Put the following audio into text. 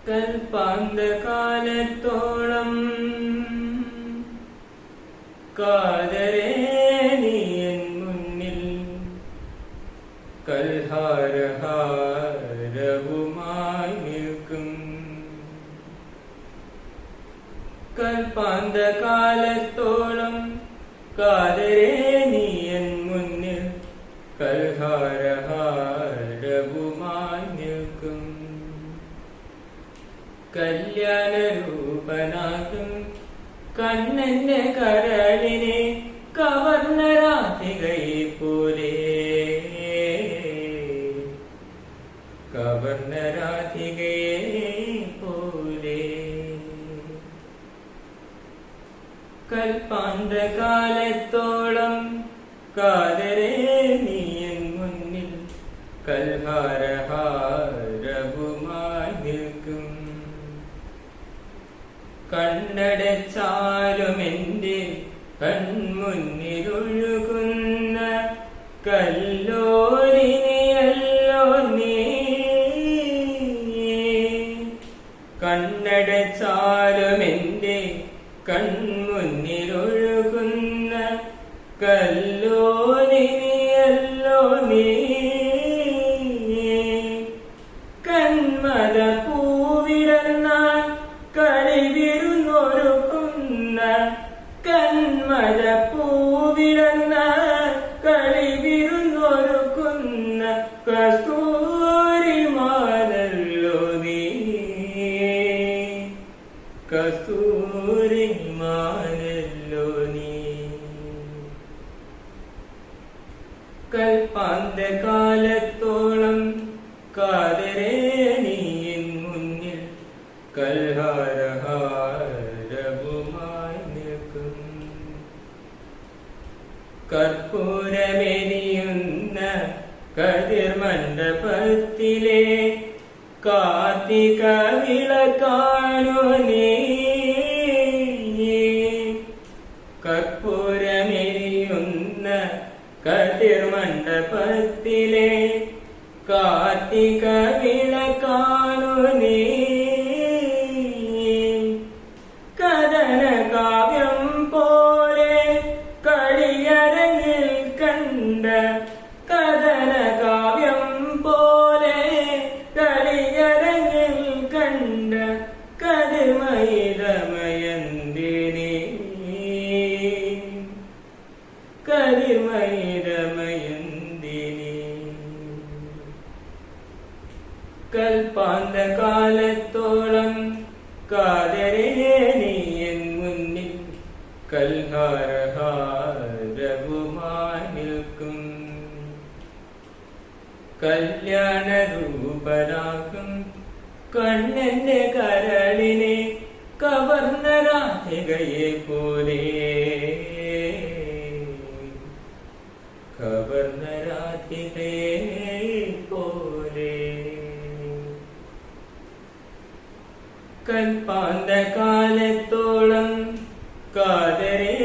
കൽപ്പാന്തകാലത്തോളം കാതരേ നീ എൻ മുന്നിൽ കൽഹാരഹാരവുമായി നിൽക്കും. കൽപ്പാന്തകാലത്തോളം കാതരേ നീ എൻ മുന്നിൽ കൽഹാരഹാരവുമായി നിൽക്കും. കല്യാണരൂപനാകും കണ്ണന്റെ കരളിനെ കവർന്ന രാധികയെ പോലെ, കവർന്ന രാധികയെ പോലെ. കൽപ്പാന്തകാലത്തോളം കാതരേ നീ എൻ മുന്നിൽ കൽഹാരഹാരവുമായി നിൽക്കും. കണ്ണടച്ചാലും എന്റെ കൺമുന്നിലൊഴുകുന്ന കല്ലോലിനിയല്ലോ നീ. കണ്ണടച്ചാലും എന്റെ കൺമുന്നിലൊഴുകുന്ന കല്ലോലിനിയല്ലോ നീ. കന്മദ പൂവിടർന്നാൽ കളിവിരുന്നൊരുക്കുന്ന, കന്മദ പൂവിടർന്നാൽ കളിവിരുന്നൊരുക്കുന്ന കസ്തൂരിമാനല്ലോ നീ, കസ്തൂരിമാനല്ലോ നീ. കൽപ്പാന്തകാലത്തോളം കാതരേ നീ എൻ മുന്നിൽ കൽഹാരഹാരവുമായി നിൽക്കും. കർപ്പൂരമെരിയുന്ന കതിർമണ്ഡപത്തിലെ കാർത്തിക വിളക്കാണു നീ. കർപ്പൂരമെരിയുന്ന കതിർമണ്ഡപത്തിലെ കാർത്തിക വിളക്കാണു നീ. കഥന കാവ്യം പോലെ കളിയരങ്ങിൽ കണ്ട, കഥന കാവ്യം പോലെ കളിയരങ്ങിൽ കണ്ട കതിർമയിലമയന്തിനി, കതിർമയിലമയന്തിനി. കൽപ്പാന്തകാലത്തോളം കാതരേ നീ എൻ മുന്നിൽ കൽഹാരഹാരവുമായി നിൽക്കും. കല്യാണരൂപനാകും കണ്ണന്റെ കരളിനെ കവർന്ന രാധികയെ പോലെ, കവർന്ന രാധികയെ പോലെ. കൽപ്പാന്തകാലത്തോളം കാതരേ